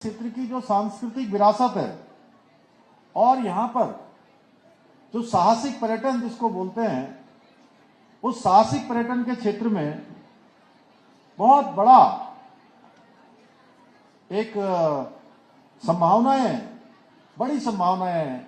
क्षेत्र की जो सांस्कृतिक विरासत है और यहाँ पर जो साहसिक पर्यटन जिसको बोलते हैं, उस साहसिक पर्यटन के क्षेत्र में बहुत बड़ा एक संभावनाएं, बड़ी संभावनाएं हैं,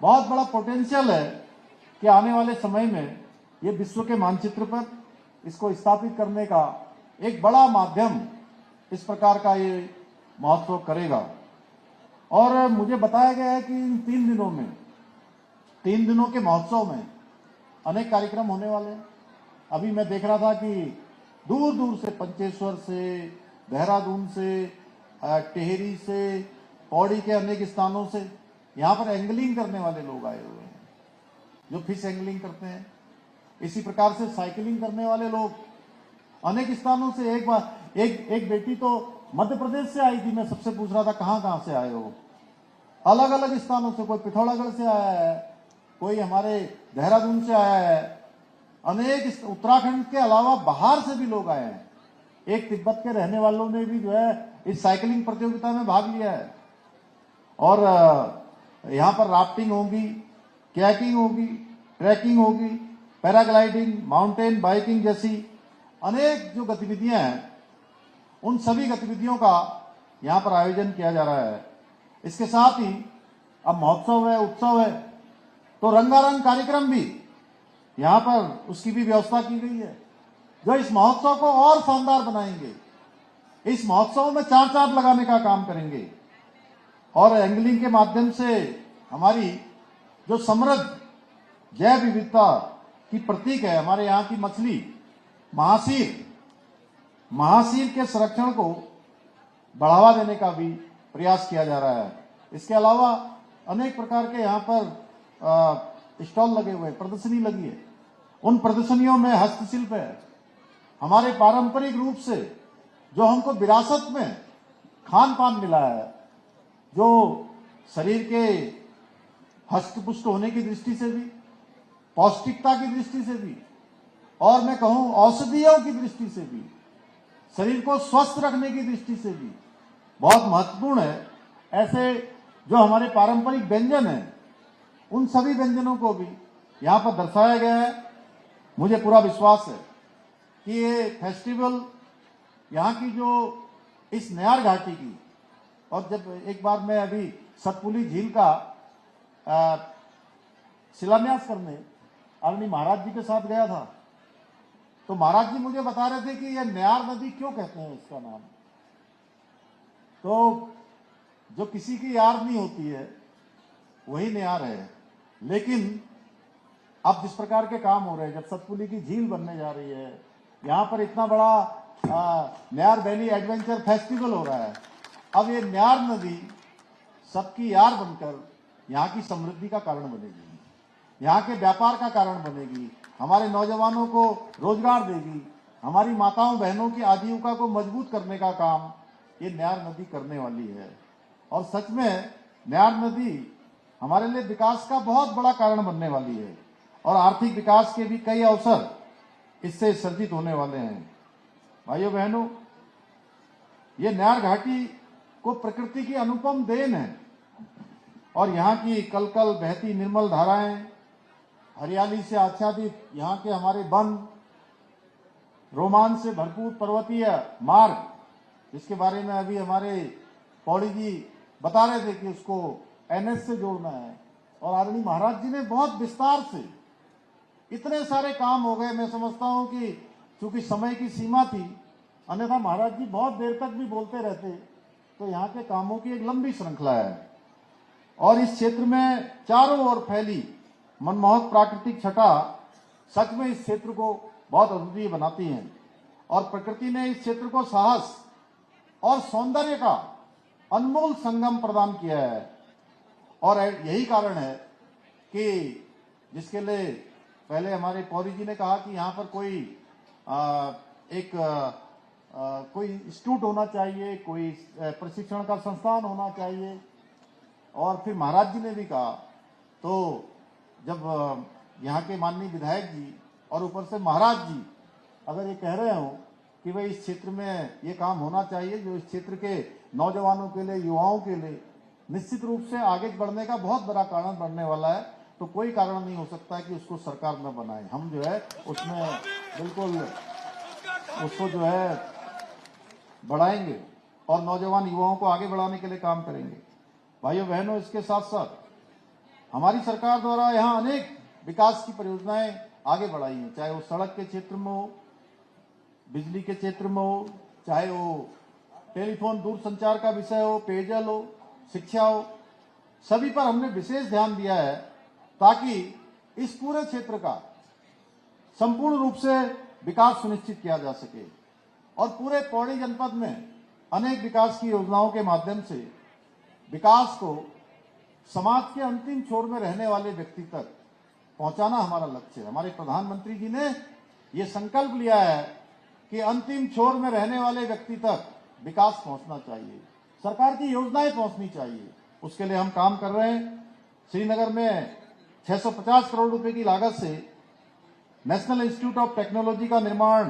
बहुत बड़ा पोटेंशियल है कि आने वाले समय में ये विश्व के मानचित्र पर इसको स्थापित करने का एक बड़ा माध्यम इस प्रकार का ये महोत्सव करेगा। और मुझे बताया गया है कि इन 3 दिनों के महोत्सव में अनेक कार्यक्रम होने वाले हैं। अभी मैं देख रहा था कि दूर दूर से, पंचेश्वर से, देहरादून से, टिहरी से, पौड़ी के अनेक स्थानों से यहाँ पर एंगलिंग करने वाले लोग आए हुए हैं, जो फिश एंगलिंग करते हैं। इसी प्रकार से साइकिलिंग करने वाले लोग अनेक स्थानों से। एक बेटी तो मध्य प्रदेश से आई थी, मैं सबसे पूछ रहा था कहाँ से आए हो। अलग अलग स्थानों से, कोई पिथौरागढ़ से आया है, कोई हमारे देहरादून से आया है, अनेक उत्तराखंड के अलावा बाहर से भी लोग आए हैं। एक तिब्बत के रहने वालों ने भी जो है इस साइकिलिंग प्रतियोगिता में भाग लिया है। और यहाँ पर राफ्टिंग होगी, कैकिंग होगी, ट्रैकिंग होगी, पैराग्लाइडिंग, माउंटेन बाइकिंग जैसी अनेक जो गतिविधियां हैं, उन सभी गतिविधियों का यहाँ पर आयोजन किया जा रहा है। इसके साथ ही अब महोत्सव है, उत्सव है, तो रंगारंग कार्यक्रम भी यहाँ पर उसकी भी व्यवस्था की गई है, जो इस महोत्सव को और शानदार बनाएंगे। इस महोत्सव में चार लगाने का काम करेंगे और एंगलिंग के माध्यम से हमारी जो समृद्ध जैव विविधता की प्रतीक है, हमारे यहाँ की मछली महासीर के संरक्षण को बढ़ावा देने का भी प्रयास किया जा रहा है। इसके अलावा अनेक प्रकार के यहाँ पर स्टॉल लगे हुए, प्रदर्शनी लगी है। उन प्रदर्शनियों में हस्तशिल्प है, हमारे पारंपरिक रूप से जो हमको विरासत में खान पान मिला है, जो शरीर के हष्टपुष्ट होने की दृष्टि से भी, पौष्टिकता की दृष्टि से भी, और मैं कहूं औषधियों की दृष्टि से भी, शरीर को स्वस्थ रखने की दृष्टि से भी बहुत महत्वपूर्ण है। ऐसे जो हमारे पारंपरिक व्यंजन हैं, उन सभी व्यंजनों को भी यहाँ पर दर्शाया गया है। मुझे पूरा विश्वास है कि ये फेस्टिवल यहाँ की जो इस नयार घाटी की, और जब एक बार मैं अभी सतपुली झील का शिलान्यास करने आदरणीय महाराज जी के साथ गया था, तो महाराज जी मुझे बता रहे थे कि यह नयार नदी क्यों कहते हैं इसका नाम। तो जो किसी की यार नहीं होती है वही नयार है। लेकिन अब जिस प्रकार के काम हो रहे हैं, जब सतपुली की झील बनने जा रही है, यहाँ पर इतना बड़ा नयार वैली एडवेंचर फेस्टिवल हो रहा है, अब ये नयार नदी सबकी यार बनकर यहाँ की समृद्धि का कारण बनेगी, यहाँ के व्यापार का कारण बनेगी, हमारे नौजवानों को रोजगार देगी, हमारी माताओं बहनों की आजीविका को मजबूत करने का काम ये नयार नदी करने वाली है। और सच में नयार नदी हमारे लिए विकास का बहुत बड़ा कारण बनने वाली है और आर्थिक विकास के भी कई अवसर इससे सर्जित होने वाले हैं। भाइयों बहनों, ये नयार घाटी को प्रकृति की अनुपम देन है और यहाँ की कल कल बहती निर्मल धाराएं, हरियाली से आच्छादित यहाँ के हमारे वन, रोमांच से भरपूर पर्वतीय मार्ग, जिसके बारे में अभी हमारे पौड़ी जी बता रहे थे कि उसको एनएच से जोड़ना है, और आदरणीय महाराज जी ने बहुत विस्तार से, इतने सारे काम हो गए। मैं समझता हूं कि चूंकि समय की सीमा थी, अन्यथा महाराज जी बहुत देर तक भी बोलते रहते, तो यहाँ के कामों की एक लंबी श्रृंखला है। और इस क्षेत्र में चारों ओर फैली मनमोहक प्राकृतिक छटा सच में इस क्षेत्र को बहुत अद्वितीय बनाती है और प्रकृति ने इस क्षेत्र को साहस और सौंदर्य का अनमोल संगम प्रदान किया है। और यही कारण है कि जिसके लिए पहले हमारे पौरी जी ने कहा कि यहाँ पर कोई कोई इंस्टीट्यूट होना चाहिए, कोई प्रशिक्षण का संस्थान होना चाहिए, और फिर महाराज जी ने भी कहा। तो जब यहाँ के माननीय विधायक जी और ऊपर से महाराज जी अगर ये कह रहे हो कि भाई इस क्षेत्र में ये काम होना चाहिए, जो इस क्षेत्र के नौजवानों के लिए, युवाओं के लिए निश्चित रूप से आगे बढ़ने का बहुत बड़ा कारण बनने वाला है। तो कोई कारण नहीं हो सकता है कि उसको सरकार न बनाए। हम जो है उसमें बिल्कुल उसको जो है बढ़ाएंगे और नौजवान युवाओं को आगे बढ़ाने के लिए काम करेंगे। भाइयों बहनों, इसके साथ साथ हमारी सरकार द्वारा यहाँ अनेक विकास की परियोजनाएं आगे बढ़ाई हैं, चाहे वो सड़क के क्षेत्र में हो, बिजली के क्षेत्र में हो, चाहे वो टेलीफोन दूरसंचार का विषय हो, पेयजल हो, शिक्षा हो, सभी पर हमने विशेष ध्यान दिया है ताकि इस पूरे क्षेत्र का संपूर्ण रूप से विकास सुनिश्चित किया जा सके। और पूरे पौड़ी जनपद में अनेक विकास की योजनाओं के माध्यम से विकास को समाज के अंतिम छोर में रहने वाले व्यक्ति तक पहुंचाना हमारा लक्ष्य है। हमारे प्रधानमंत्री जी ने ये संकल्प लिया है कि अंतिम छोर में रहने वाले व्यक्ति तक विकास पहुंचना चाहिए, सरकार की योजनाएं पहुंचनी चाहिए। उसके लिए हम काम कर रहे हैं। श्रीनगर में 650 करोड़ रुपए की लागत से नेशनल इंस्टीट्यूट ऑफ टेक्नोलॉजी का निर्माण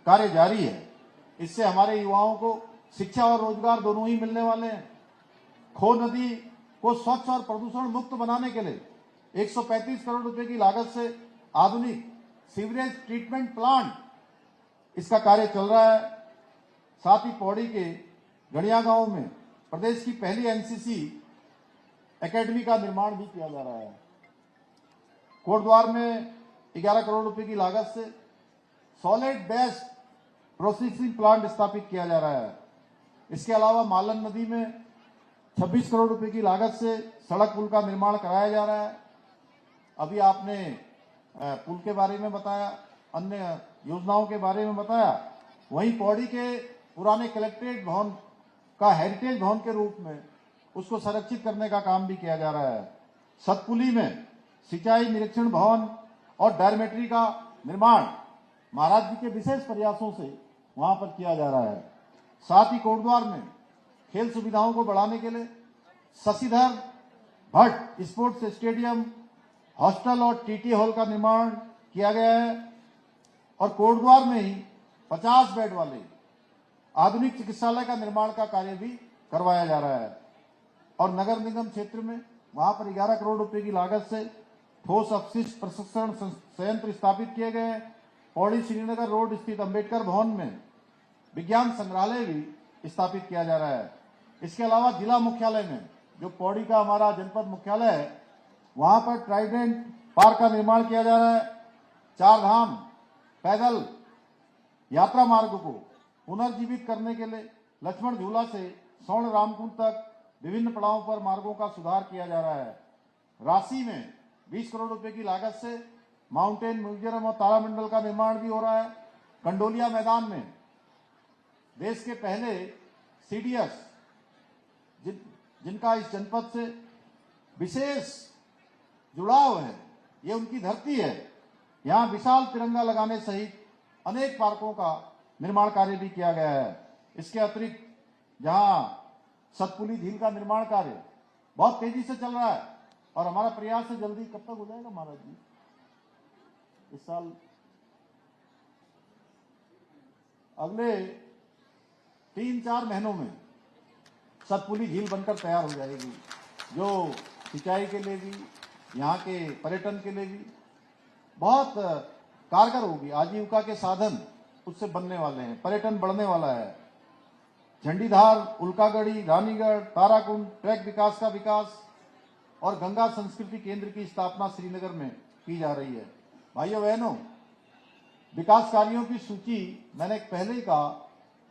कार्य जारी है। इससे हमारे युवाओं को शिक्षा और रोजगार दोनों ही मिलने वाले हैं। खो नदी को स्वच्छ और प्रदूषण मुक्त बनाने के लिए 135 करोड़ रुपए की लागत से आधुनिक सीवरेज ट्रीटमेंट प्लांट, इसका कार्य चल रहा है। साथ ही पौड़ी के गड़िया गांव में प्रदेश की पहली एनसीसी एकेडमी का निर्माण भी किया जा रहा है। कोटद्वार में 11 करोड़ रुपए की लागत से सॉलिड वेस्ट प्रोसेसिंग प्लांट स्थापित किया जा रहा है। इसके अलावा मालन नदी में 26 करोड़ रुपए की लागत से सड़क पुल का निर्माण कराया जा रहा है। अभी आपने पुल के बारे में बताया, अन्य योजनाओं के बारे में बताया। वहीं पौड़ी के पुराने कलेक्ट्रेट भवन का हेरिटेज भवन के रूप में उसको संरक्षित करने का काम भी किया जा रहा है। सतपुली में सिंचाई निरीक्षण भवन और डॉर्मेट्री का निर्माण महाराज जी के विशेष प्रयासों से वहां पर किया जा रहा है। साथ ही कोटद्वार में खेल सुविधाओं को बढ़ाने के लिए Shashidhar Bhatt sports stadium, hostel और टीटी हॉल का निर्माण किया गया है। और कोटद्वार में ही 50 बेड वाले आधुनिक चिकित्सालय का निर्माण का कार्य भी करवाया जा रहा है। और नगर निगम क्षेत्र में वहां पर 11 करोड़ रुपए की लागत से ठोस अपशिष्ट प्रसंस्करण संयंत्र स्थापित किए गए हैं। पौड़ी श्रीनगर रोड स्थित अंबेडकर भवन में विज्ञान संग्रहालय भी स्थापित किया जा रहा है। इसके अलावा जिला मुख्यालय में, जो पौड़ी का हमारा जनपद मुख्यालय है, वहां पर ट्राइडेंट पार्क का निर्माण किया जा रहा है। 4 धाम पैदल यात्रा मार्ग को पुनर्जीवित करने के लिए लक्ष्मण झूला से स्वर्ण रामकुंड तक विभिन्न पड़ावों पर मार्गों का सुधार किया जा रहा है। राशि में 20 करोड़ रुपए की लागत से माउंटेन म्यूजियम और तारामंडल का निर्माण भी हो रहा है। कंडोलिया मैदान में देश के पहले सीडीएस जिनका इस जनपद से विशेष जुड़ाव है, ये उनकी धरती है, यहाँ विशाल तिरंगा लगाने सहित अनेक पार्कों का निर्माण कार्य भी किया गया है। इसके अतिरिक्त जहां सतपुली झील का निर्माण कार्य बहुत तेजी से चल रहा है और हमारा प्रयास है जल्दी, कब तक हो जाएगा महाराज जी? इस साल अगले 3-4 महीनों में सतपुली झील बनकर तैयार हो जाएगी, जो सिंचाई के लिए भी, यहाँ के पर्यटन के लिए भी बहुत कारगर होगी। आजीविका के साधन उससे बनने वाले हैं, पर्यटन बढ़ने वाला है। झंडीधार, उल्कागढ़ी, रानीगढ़, ताराकुंड ट्रैक विकास का विकास और गंगा संस्कृति केंद्र की स्थापना श्रीनगर में की जा रही है। भाइयों बहनों, विकास कार्यों की सूची मैंने पहले ही कहा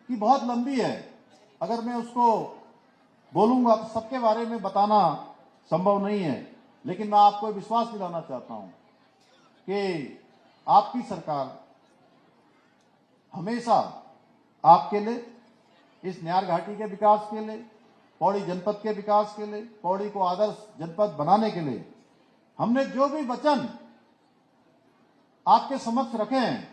कि बहुत लंबी है। अगर मैं उसको बोलूंगा तो सबके बारे में बताना संभव नहीं है, लेकिन मैं आपको विश्वास दिलाना चाहता हूं कि आपकी सरकार हमेशा आपके लिए, इस न्यार घाटी के विकास के लिए, पौड़ी जनपद के विकास के लिए, पौड़ी को आदर्श जनपद बनाने के लिए हमने जो भी वचन आपके समक्ष रखे हैं,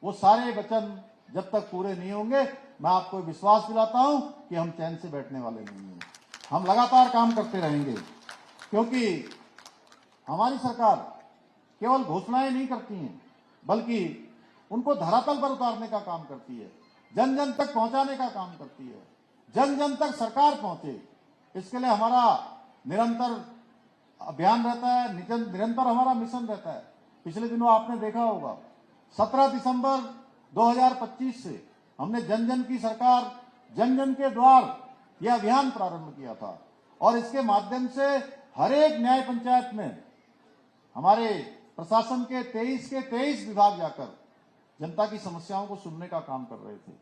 वो सारे वचन जब तक पूरे नहीं होंगे, मैं आपको विश्वास दिलाता हूं कि हम चैन से बैठने वाले नहीं हैं। हम लगातार काम करते रहेंगे, क्योंकि हमारी सरकार केवल घोषणाएं नहीं करती हैं, बल्कि उनको धरातल पर उतारने का काम करती है, जन जन तक पहुंचाने का काम करती है। जन जन तक सरकार पहुंचे, इसके लिए हमारा निरंतर अभियान रहता है, निरंतर हमारा मिशन रहता है। पिछले दिनों आपने देखा होगा 17 दिसंबर 2025 से हमने जन जन की सरकार, जन जन के द्वार यह अभियान प्रारंभ किया था और इसके माध्यम से हर एक न्याय पंचायत में हमारे प्रशासन के 23 विभाग जाकर जनता की समस्याओं को सुनने का काम कर रहे थे।